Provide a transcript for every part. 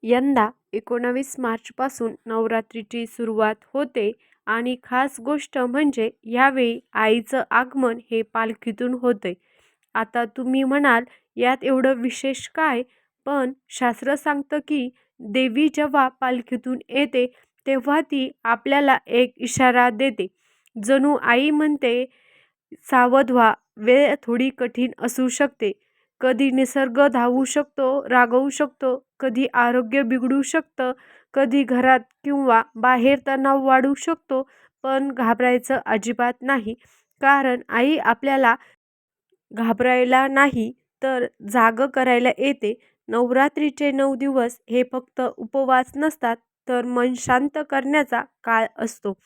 यंदा 19 मार्चपासून नवरात्रीची सुरुवात होते आणि खास गोष्ट म्हणजे यावेळी आईचं आगमन हे पालखीतून होतंय. आता तुम्ही म्हणाल, यात एवढं विशेष काय? पण शास्त्र सांगतं की देवी जेव्हा पालखीतून येते तेव्हा ती आपल्याला एक इशारा देते. जणू आई म्हणते, सावध व्हा, वेळ थोडी कठीण असू शकते. कधी निसर्ग धावू शकतो, रागवू शकतो, कधी आरोग्य बिघडू शकतं, कधी घरात किंवा बाहेर तणाव वाढू शकतो. पण घाबरायचं अजिबात नाही, कारण आई आपल्याला घाबरायला नाही तर जागं करायला येते. नवरात्रीचे 9 दिवस हे फक्त उपवास नसतात, तर मन शांत करण्याचा काळ असतो.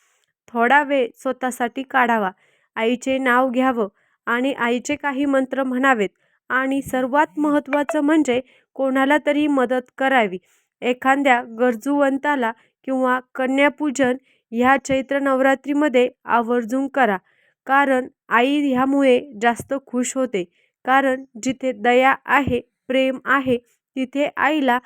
थोडा वेळ स्वतःसाठी काढावा, आईचे नाव घ्यावं आणि आईचे काही मंत्र म्हणावेत आणि सर्वात महत्त्वाचं म्हणजे कोणाला तरी मदत करावी. एखाद्या गरजूवंताला किंवा कन्यापूजन ह्या चैत्र नवरात्रीमध्ये आवर्जून करा. कारण आई ह्यामुळे जास्त खुश होते. कारण जिथे दया आहे, प्रेम आहे, तिथे आईला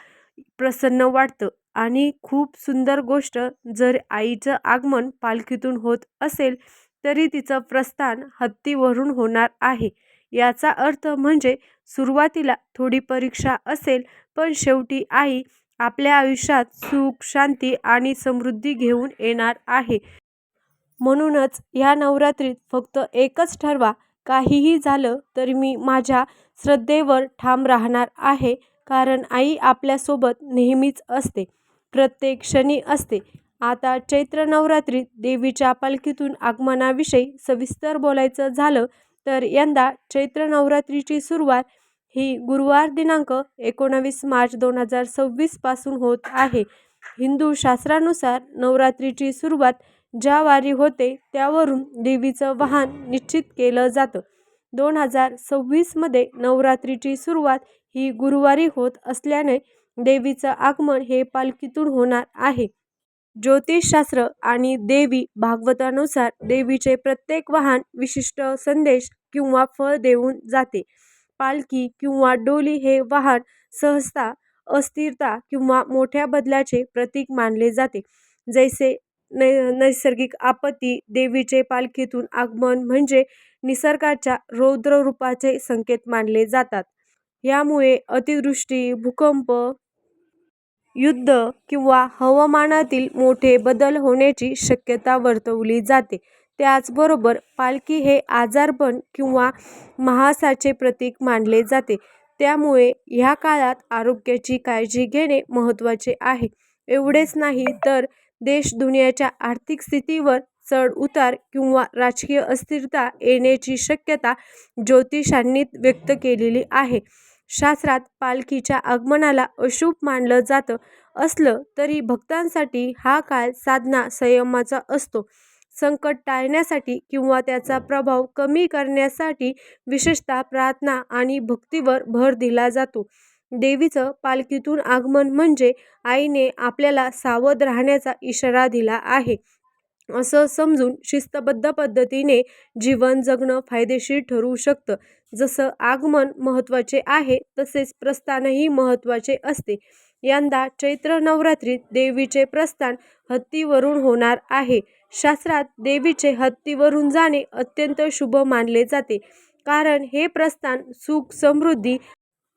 प्रसन्न वाटतं. आणि खूप सुंदर गोष्ट, जर आईचं आगमन पालखीतून होत असेल तरी तिचं प्रस्थान हत्तीवरून होणार आहे. याचा अर्थ म्हणजे सुरुवातीला थोडी परीक्षा असेल, पण शेवटी आई आपल्या आयुष्यात सुख, शांती आणि समृद्धी घेऊन येणार आहे. म्हणूनच ह्या नवरात्रीत फक्त एकच ठरवा, काहीही झालं तरी मी माझ्या श्रद्धेवर ठाम राहणार आहे. कारण आई आपल्यासोबत नेहमीच असते, प्रत्येक क्षणी असते. आता चैत्र नवरात्रीत देवीच्या पालखीतून आगमनाविषयी सविस्तर बोलायचं झालं तर यंदा चैत्र नवरात्रीची सुरुवात ही गुरुवार दिनांक 19 मार्च 2026 पासून होत आहे. हिंदू शास्त्रानुसार नवरात्रीची सुरुवात ज्या वारी होते त्यावरून देवीचं वाहन निश्चित केलं जातं. 2026 मध्ये नवरात्रीची सुरुवात ही गुरुवारी होत असल्याने देवीचं आगमन हे पालखीतून होणार आहे. ज्योतिषशास्त्र आणि देवी भागवतानुसार देवीचे प्रत्येक वाहन विशिष्ट संदेश किंवा फळ देऊन जाते. पालखी किंवा डोली हे वाहन सहजता, अस्थिरता किंवा मोठ्या बदलाचे प्रतीक मानले जाते. जैसे नैसर्गिक आपत्ती, देवीचे पालखीतून आगमन म्हणजे निसर्गाच्या रौद्र रूपाचे संकेत मानले जातात. यामुळे अतिवृष्टी, भूकंप, युद्ध किंवा हवामानातील मोठे बदल होण्याची शक्यता वर्तवली जाते. त्याचबरोबर पालखी हे आजारपण किंवा महासाचे प्रतीक मानले जाते. त्यामुळे ह्या काळात आरोग्याची काळजी घेणे महत्त्वाचे आहे. एवढेच नाही तर देश-दुनियाच्या आर्थिक स्थितीवर चढ-उतार किंवा राजकीय अस्थिरता येण्याची शक्यता ज्योतिषांनी व्यक्त केलेली आहे. शास्त्रात पालखीच्या आगमनाला अशुभ मानलं जात असलं तरी भक्तांसाठी हा काळ साधना, संयमाचा असतो. संकट टाळण्यासाठी किंवा त्याचा प्रभाव कमी करण्यासाठी विशेषतः प्रार्थना आणि भक्तीवर भर दिला जातो. देवीचं पालखीतून आगमन म्हणजे आईने आपल्याला सावध राहण्याचा इशारा दिला आहे, असं समजून शिस्तबद्ध पद्धतीने जीवन जगणं फायदेशीर ठरू शकतं. जसं आगमन महत्त्वाचे आहे तसेच प्रस्थानही महत्त्वाचे असते. यंदा चैत्र नवरात्रीत देवीचे प्रस्थान हत्तीवरून होणार आहे. शास्त्रात देवीचे हत्तीवरून जाणे अत्यंत शुभ मानले जाते. कारण हे प्रस्थान सुख, समृद्धी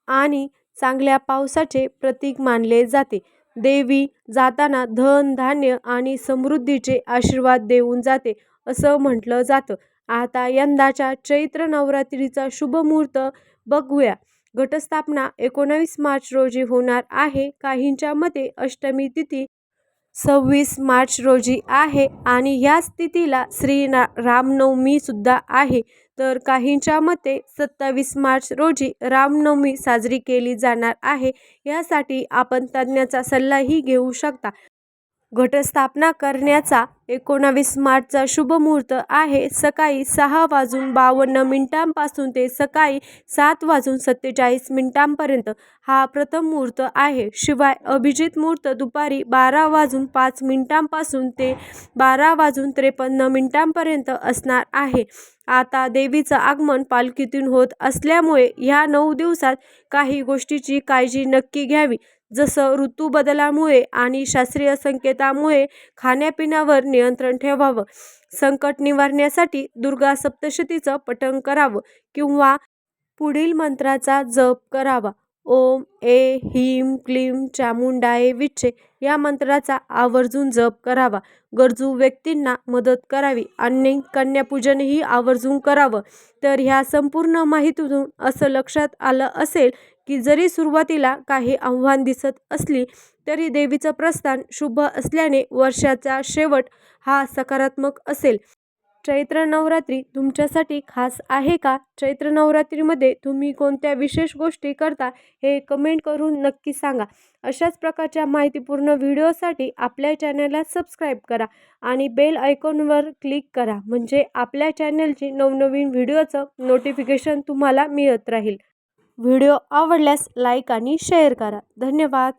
आणि चांगल्या पावसाचे प्रतीक मानले जाते. देवी जाताना धन, धान्य आणि समृद्धीचे आशीर्वाद देऊन जाते असं म्हटलं जातं. आता यंदाच्या चैत्र नवरात्रीचा शुभ मुहूर्त बघूया. घटस्थापना 19 मार्च रोजी होणार आहे. काहींच्या मते अष्टमी तिथी 26 मार्च रोजी आहे आणि याच तिथीला रामनवमी सुद्धा आहे. तर काहींच्या मते 27 मार्च रोजी रामनवमी साजरी केली जाणार आहे. यासाठी आपण तज्ज्ञाचा सल्लाही घेऊ शकता. घटस्थापना करण्याचा 19 मार्चचा शुभ मुहूर्त आहे सकाळी 6:52 ते सकाळी 7:47 हा प्रथम मुहूर्त आहे. शिवाय अभिजित मुहूर्त दुपारी 12:05 ते 12:53 असणार आहे. आता देवीचं आगमन पालखीतून होत असल्यामुळे ह्या 9 दिवसात काही गोष्टीची काळजी नक्की घ्यावी. जसं ऋतू बदलामुळे आणि शास्त्रीय संकेतामुळे खाण्यापिण्यावर नियंत्रण ठेवावं. संकट निवारण्यासाठी दुर्गा सप्तशतीचं पठण करावं किंवा पुढील मंत्राचा जप करावा. ओम ए ह्रीं क्लीं चामुंडाय विच्चे या मंत्राचा आवर्जून जप करावा. गरजू व्यक्तींना मदत करावी आणि कन्यापूजनही आवर्जून करावं. तर ह्या संपूर्ण माहितीतून असं लक्षात आलं असेल की जरी सुरुवातीला काही आव्हान दिसत असली तरी देवीचं प्रस्थान शुभ असल्याने वर्षाचा शेवट हा सकारात्मक असेल. चैत्र नवरात्री तुमच्यासाठी खास आहे का? चैत्र नवरात्रीमध्ये तुम्ही कोणत्या विशेष गोष्टी करता हे कमेंट करून नक्की सांगा. अशाच प्रकारच्या माहितीपूर्ण व्हिडिओसाठी आपल्या चॅनलला सबस्क्राईब करा आणि बेल आयकॉनवर क्लिक करा, म्हणजे आपल्या चॅनलची नवनवीन व्हिडिओचं नोटिफिकेशन तुम्हाला मिळत राहील. व्हिडिओ आवडल्यास लाईक आणि शेअर करा. धन्यवाद.